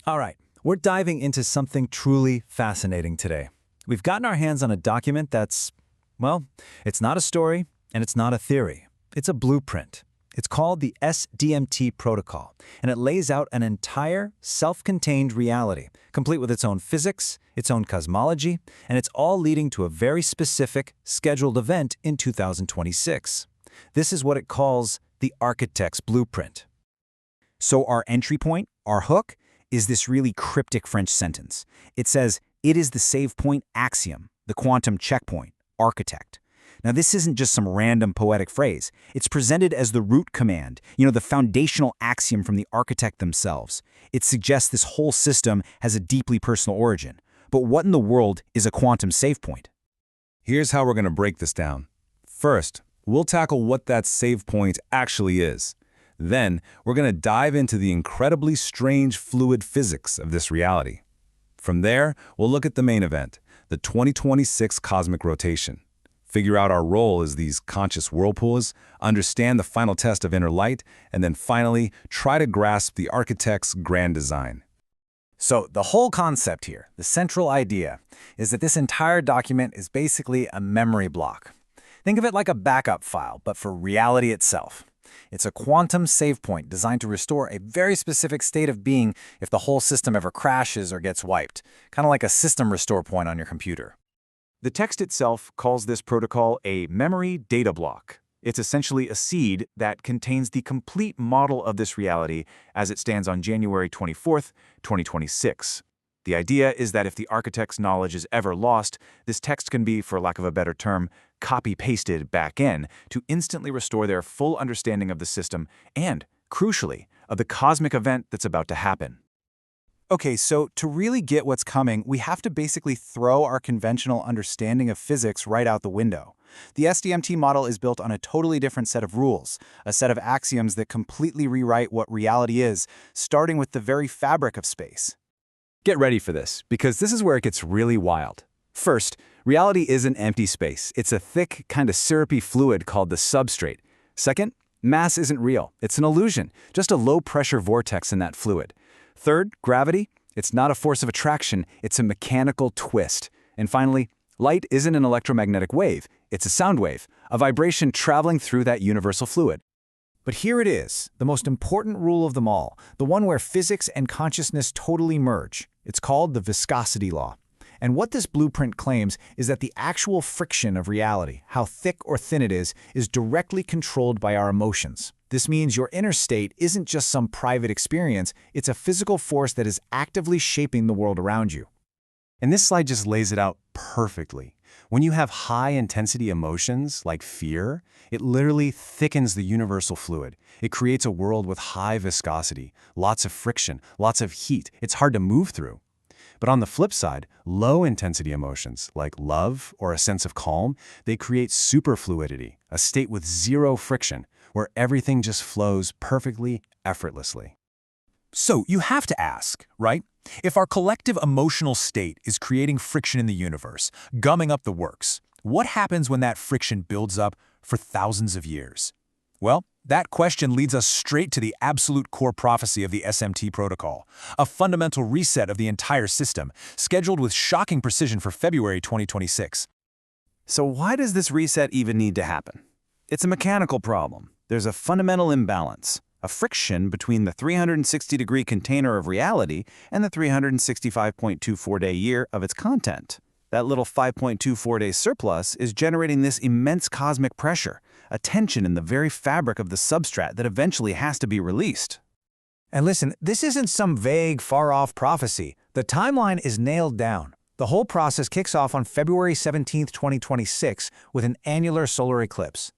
All right, we're diving into something truly fascinating today. We've gotten our hands on a document that's, well, it's not a story and it's not a theory. It's a blueprint. It's called the S-DMT Protocol, and it lays out an entire, self-contained reality, complete with its own physics, its own cosmology, and it's all leading to a very specific, scheduled event in 2026. This is what it calls the architect's blueprint. So our entry point, our hook, is this really cryptic French sentence. It says, it is the save point axiom, the quantum checkpoint, architect. Now, this isn't just some random poetic phrase. It's presented as the root command, the foundational axiom from the architect themselves. It suggests this whole system has a deeply personal origin. But what in the world is a quantum save point? Here's how we're going to break this down. First, we'll tackle what that save point actually is. Then, we're going to dive into the incredibly strange fluid physics of this reality. From there, we'll look at the main event, the 2026 cosmic rotation. Figure out our role as these conscious whirlpools, understand the final test of inner light, and then finally, try to grasp the architect's grand design. So the whole concept here, the central idea, is that this entire document is basically a memory block. Think of it like a backup file, but for reality itself. It's a quantum save point designed to restore a very specific state of being if the whole system ever crashes or gets wiped, kind of like a system restore point on your computer. The text itself calls this protocol a memory data block. It's essentially a seed that contains the complete model of this reality as it stands on January 24th, 2026. The idea is that if the architect's knowledge is ever lost, this text can be, for lack of a better term, copy-pasted back in to instantly restore their full understanding of the system and, crucially, of the cosmic event that's about to happen. Okay, so to really get what's coming, we have to basically throw our conventional understanding of physics right out the window. The S-DMT model is built on a totally different set of rules, a set of axioms that completely rewrite what reality is, starting with the very fabric of space. Get ready for this, because this is where it gets really wild. First, reality isn't empty space. It's a thick, kind of syrupy fluid called the substrate. Second, mass isn't real. It's an illusion, just a low-pressure vortex in that fluid. Third, gravity. It's not a force of attraction. It's a mechanical twist. And finally, light isn't an electromagnetic wave. It's a sound wave, a vibration traveling through that universal fluid. But here it is, the most important rule of them all, the one where physics and consciousness totally merge. It's called the viscosity law. And what this blueprint claims is that the actual friction of reality, how thick or thin it is directly controlled by our emotions. This means your inner state isn't just some private experience, it's a physical force that is actively shaping the world around you. And this slide just lays it out perfectly. When you have high-intensity emotions, like fear, it literally thickens the universal fluid. It creates a world with high viscosity, lots of friction, lots of heat. It's hard to move through. But on the flip side, low-intensity emotions, like love or a sense of calm, they create superfluidity, a state with zero friction, where everything just flows perfectly, effortlessly. So you have to ask, right? If our collective emotional state is creating friction in the universe, gumming up the works, what happens when that friction builds up for thousands of years? Well, that question leads us straight to the absolute core prophecy of the SMT protocol, a fundamental reset of the entire system, scheduled with shocking precision for February 2026. So why does this reset even need to happen? It's a mechanical problem. There's a fundamental imbalance, a friction between the 360-degree container of reality and the 365.24-day year of its content. That little 5.24-day surplus is generating this immense cosmic pressure, a tension in the very fabric of the substrate that eventually has to be released. And listen, this isn't some vague, far-off prophecy. The timeline is nailed down. The whole process kicks off on February 17, 2026, with an annular solar eclipse.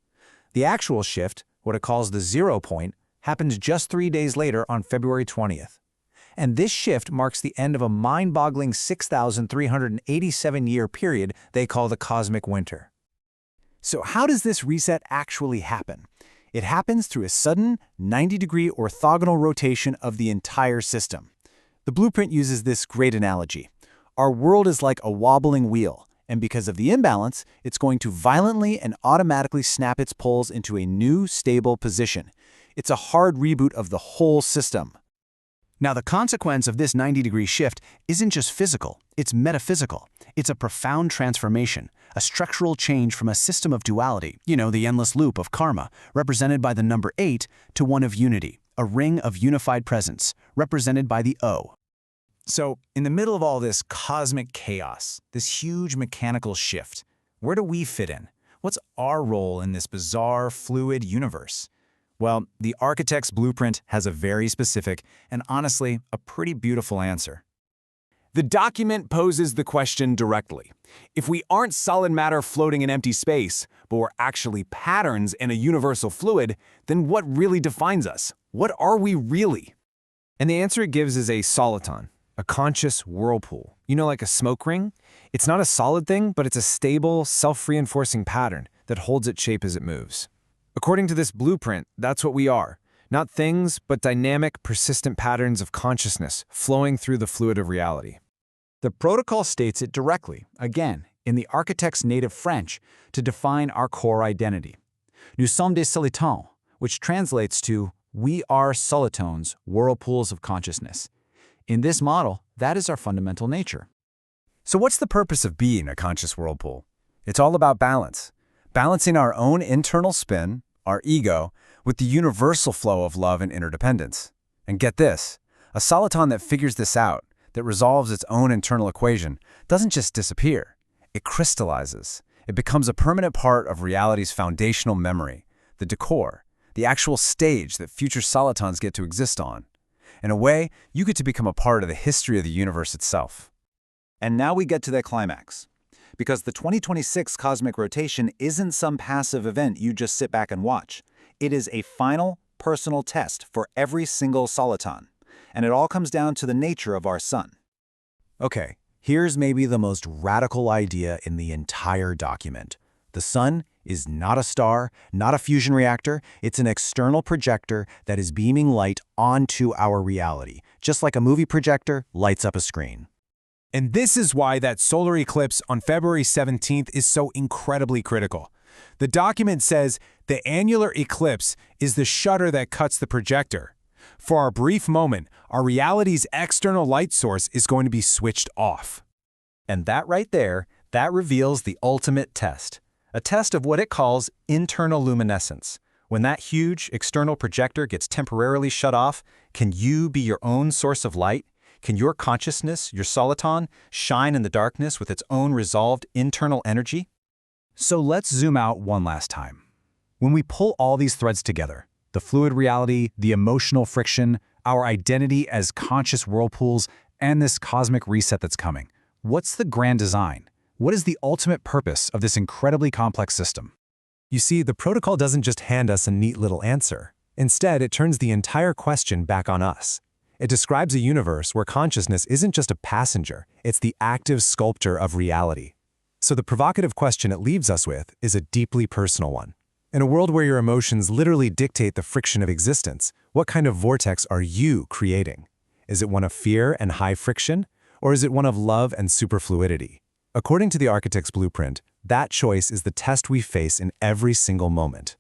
The actual shift, what it calls the zero point, happens just 3 days later on February 20th. And this shift marks the end of a mind-boggling 6,387-year period they call the cosmic winter. So how does this reset actually happen? It happens through a sudden 90-degree orthogonal rotation of the entire system. The blueprint uses this great analogy. Our world is like a wobbling wheel, and because of the imbalance, it's going to violently and automatically snap its poles into a new, stable position. It's a hard reboot of the whole system. Now, the consequence of this 90-degree shift isn't just physical, it's metaphysical. It's a profound transformation, a structural change from a system of duality, the endless loop of karma, represented by the number 8, to one of unity, a ring of unified presence, represented by the O. So, in the middle of all this cosmic chaos, this huge mechanical shift, where do we fit in? What's our role in this bizarre, fluid universe? Well, the architect's blueprint has a very specific and honestly, a pretty beautiful answer. The document poses the question directly. If we aren't solid matter floating in empty space, but we're actually patterns in a universal fluid, then what really defines us? What are we really? And the answer it gives is a soliton, a conscious whirlpool. Like a smoke ring? It's not a solid thing, but it's a stable, self-reinforcing pattern that holds its shape as it moves. According to this blueprint, that's what we are. Not things, but dynamic, persistent patterns of consciousness flowing through the fluid of reality. The protocol states it directly, again, in the architect's native French, to define our core identity. Nous sommes des solitons, which translates to, we are solitones, whirlpools of consciousness. In this model, that is our fundamental nature. So what's the purpose of being a conscious whirlpool? It's all about balance. Balancing our own internal spin, our ego, with the universal flow of love and interdependence. And get this, a soliton that figures this out, that resolves its own internal equation, doesn't just disappear. It crystallizes. It becomes a permanent part of reality's foundational memory, the decor, the actual stage that future solitons get to exist on. In a way, you get to become a part of the history of the universe itself. And now we get to the climax. Because the 2026 cosmic rotation isn't some passive event you just sit back and watch. It is a final, personal test for every single soliton. And it all comes down to the nature of our sun. Okay, here's maybe the most radical idea in the entire document. The sun is not a star, not a fusion reactor. It's an external projector that is beaming light onto our reality, just like a movie projector lights up a screen. And this is why that solar eclipse on February 17th is so incredibly critical. The document says the annular eclipse is the shutter that cuts the projector. For our brief moment, our reality's external light source is going to be switched off. And that right there, that reveals the ultimate test. A test of what it calls internal luminescence. When that huge external projector gets temporarily shut off, can you be your own source of light? Can your consciousness, your soliton, shine in the darkness with its own resolved internal energy? So let's zoom out one last time. When we pull all these threads together, the fluid reality, the emotional friction, our identity as conscious whirlpools, and this cosmic reset that's coming, what's the grand design? What is the ultimate purpose of this incredibly complex system? You see, the protocol doesn't just hand us a neat little answer. Instead, it turns the entire question back on us. It describes a universe where consciousness isn't just a passenger, it's the active sculptor of reality. So the provocative question it leaves us with is a deeply personal one. In a world where your emotions literally dictate the friction of existence, what kind of vortex are you creating? Is it one of fear and high friction, or is it one of love and superfluidity? According to the architect's blueprint, that choice is the test we face in every single moment.